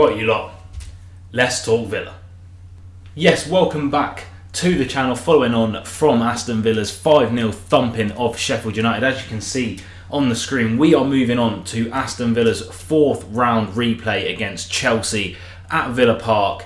Right, you lot, let's talk Villa. Yes, welcome back to the channel following on from Aston Villa's 5-0 thumping of Sheffield United. As you can see on the screen, we are moving on to Aston Villa's fourth round replay against Chelsea at Villa Park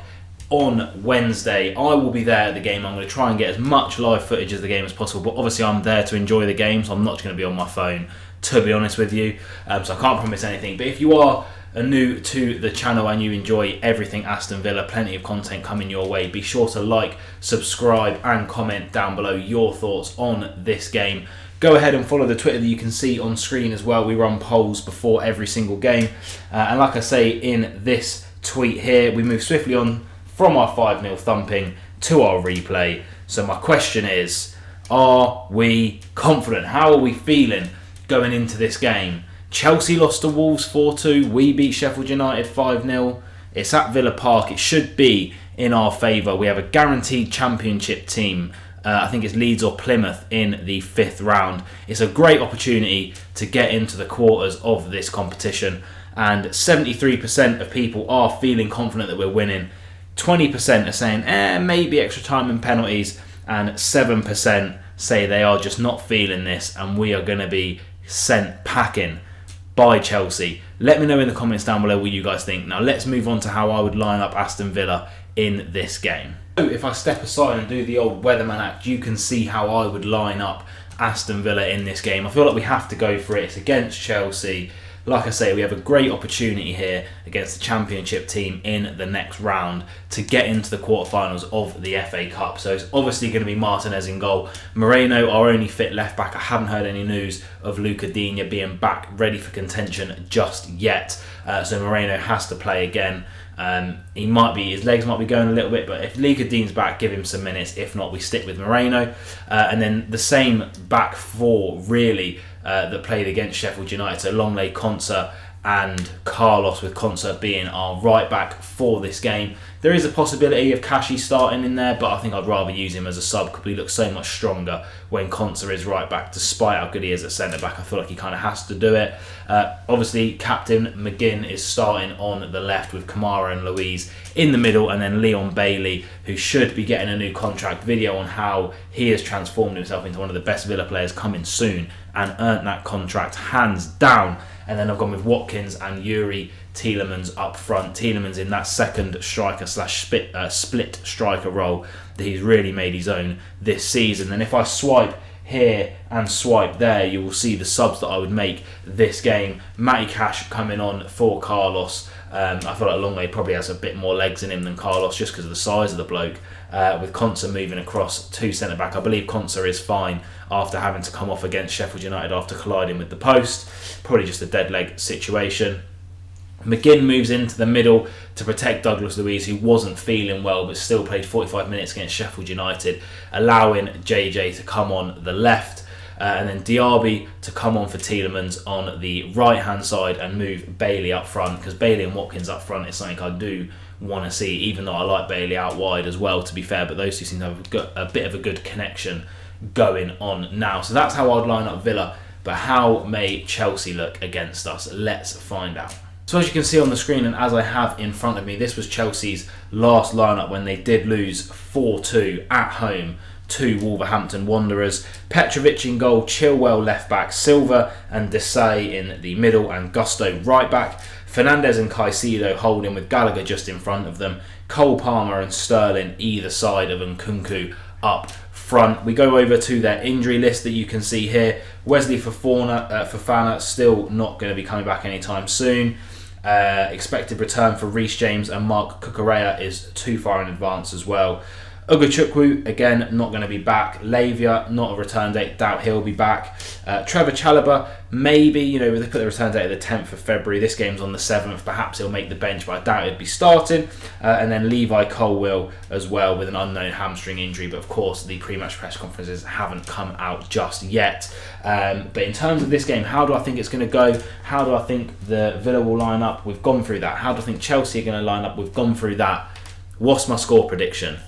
on Wednesday. I will be there at the game. I'm going to try and get as much live footage of the game as possible, but obviously I'm there to enjoy the game, so I'm not going to be on my phone, to be honest with you. So I can't promise anything, but if you are new to the channel and you enjoy everything Aston Villa, plenty of content coming your way, be sure to like, subscribe and comment down below your thoughts on this game. Go ahead and follow the Twitter that you can see on screen as well. We run polls before every single game, and like I say in this tweet here, we move swiftly on from our 5-0 thumping to our replay. So my question is, are we confident? How are we feeling going into this game? Chelsea lost to Wolves 4-2. We beat Sheffield United 5-0. It's at Villa Park. It should be in our favour. We have a guaranteed championship team. I think it's Leeds or Plymouth in the 5th round. It's a great opportunity to get into the quarters of this competition. And 73% of people are feeling confident that we're winning. 20% are saying, maybe extra time and penalties. And 7% say they are just not feeling this and we are going to be sent packing by Chelsea. Let me know in the comments down below what you guys think. Now let's move on to how I would line up Aston Villa in this game. If I step aside and do the old weatherman act, you can see how I would line up Aston Villa in this game. I feel like we have to go for it. It's against Chelsea. Like I say, we have a great opportunity here against the championship team in the next round to get into the quarterfinals of the FA Cup. So it's obviously going to be Martinez in goal. Moreno, our only fit left back. I haven't heard any news of Luca Digne being back ready for contention just yet. So Moreno has to play again. His legs might be going a little bit, but if Luca Digne's back, give him some minutes. If not, we stick with Moreno. And then the same back four, really, that played against Sheffield United. So Longley, Konsa and Carlos, with Konsa being our right back for this game. There is a possibility of Kashi starting in there, but I think I'd rather use him as a sub because he looks so much stronger when Konsa is right back. Despite how good he is at centre back, I feel like he kind of has to do it. Obviously, Captain McGinn is starting on the left with Kamara and Louise in the middle, and then Leon Bailey, who should be getting a new contract. Video on how he has transformed himself into one of the best Villa players coming soon and earned that contract hands down. And then I've gone with Watkins and Yuri Tielemans up front. Tielemans in that second striker slash split striker role that he's really made his own this season. And if I swipe here and swipe there, you will see the subs that I would make this game. Matty Cash coming on for Carlos. I feel like Longley probably has a bit more legs in him than Carlos just because of the size of the bloke. With Konsa moving across to centre-back. I believe Konsa is fine after having to come off against Sheffield United after colliding with the post. Probably just a dead leg situation. McGinn moves into the middle to protect Douglas Luiz, who wasn't feeling well but still played 45 minutes against Sheffield United, allowing JJ to come on the left. And then Diaby to come on for Tielemans on the right-hand side and move Bailey up front, because Bailey and Watkins up front is something I do want to see, even though I like Bailey out wide as well, to be fair, but those two seem to have a bit of a good connection going on now. So that's how I'd line up Villa, but how may Chelsea look against us? Let's find out. So as you can see on the screen, and as I have in front of me, this was Chelsea's last lineup when they did lose 4-2 at home to Wolverhampton Wanderers. Petrovic in goal, Chilwell left back, Silva and Desai in the middle, and Gusto right back. Fernandes and Caicedo holding with Gallagher just in front of them. Cole Palmer and Sterling either side of Nkunku up front. We go over to their injury list that you can see here. Wesley Fofana still not going to be coming back anytime soon. Expected return for Reece James and Mark Cucurella is too far in advance as well. Ugochukwu, again, not going to be back. Lavia, not a return date. Doubt he'll be back. Trevor Chalobah, maybe. They put the return date at the 10th of February. This game's on the 7th. Perhaps he'll make the bench, but I doubt he'd be starting. And then Levi Colwill as well with an unknown hamstring injury. But of course, the pre-match press conferences haven't come out just yet. But in terms of this game, how do I think it's going to go? How do I think the Villa will line up? We've gone through that. How do I think Chelsea are going to line up? We've gone through that. What's my score prediction?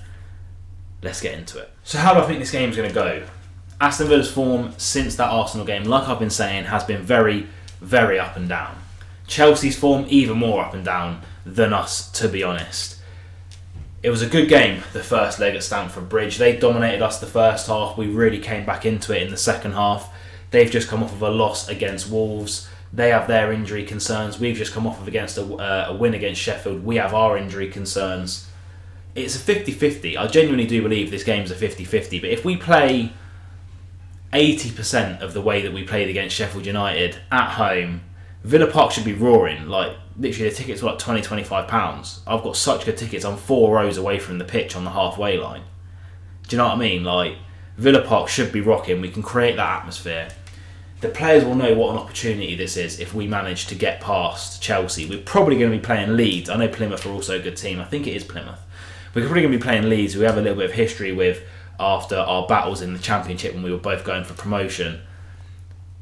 Let's get into it. So how do I think this game's going to go? Aston Villa's form since that Arsenal game, like I've been saying, has been very, very up and down. Chelsea's form, even more up and down than us, to be honest. It was a good game, the first leg at Stamford Bridge. They dominated us the first half. We really came back into it in the second half. They've just come off of a loss against Wolves. They have their injury concerns. We've just come off of against a win against Sheffield. We have our injury concerns. It's a 50-50. I genuinely do believe this game's a 50-50. But if we play 80% of the way that we played against Sheffield United at home, Villa Park should be roaring. Like, literally, the tickets were like £20-25. I've got such good tickets. I'm 4 rows away from the pitch on the halfway line. Do you know what I mean? Like, Villa Park should be rocking. We can create that atmosphere. The players will know what an opportunity this is if we manage to get past Chelsea. We're probably going to be playing Leeds. I know Plymouth are also a good team. I think it is Plymouth. We're probably going to be playing Leeds, who we have a little bit of history with after our battles in the Championship when we were both going for promotion.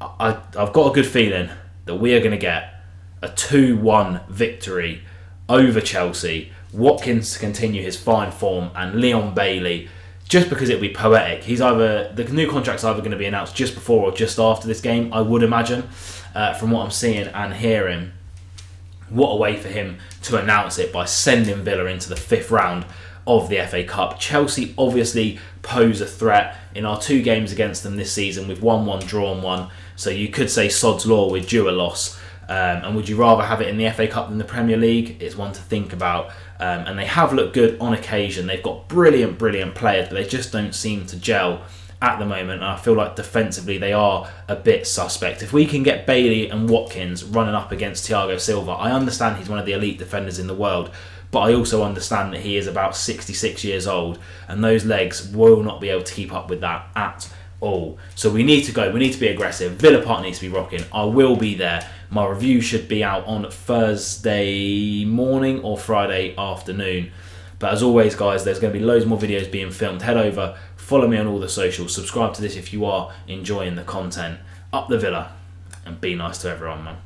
I've got a good feeling that we are going to get a 2-1 victory over Chelsea. Watkins to continue his fine form, and Leon Bailey, just because it'll be poetic. The new contract's either going to be announced just before or just after this game, I would imagine, from what I'm seeing and hearing. What a way for him to announce it by sending Villa into the 5th round of the FA Cup. Chelsea obviously pose a threat. In our 2 games against them this season, we've won 1, drawn 1. So you could say sod's law, we're due a loss. And would you rather have it in the FA Cup than the Premier League? It's one to think about. And they have looked good on occasion. They've got brilliant players, but they just don't seem to gel at the moment. And I feel like defensively they are a bit suspect. If we can get Bailey and Watkins running up against Thiago Silva, I understand he's one of the elite defenders in the world, but I also understand that he is about 66 years old, and those legs will not be able to keep up with that at all. So we need to go. We need to be aggressive. Villa Park needs to be rocking. I will be there. My review should be out on Thursday morning or Friday afternoon. But as always, guys, there's going to be loads more videos being filmed. Head over, follow me on all the socials, subscribe to this if you are enjoying the content. Up the Villa, and be nice to everyone, man.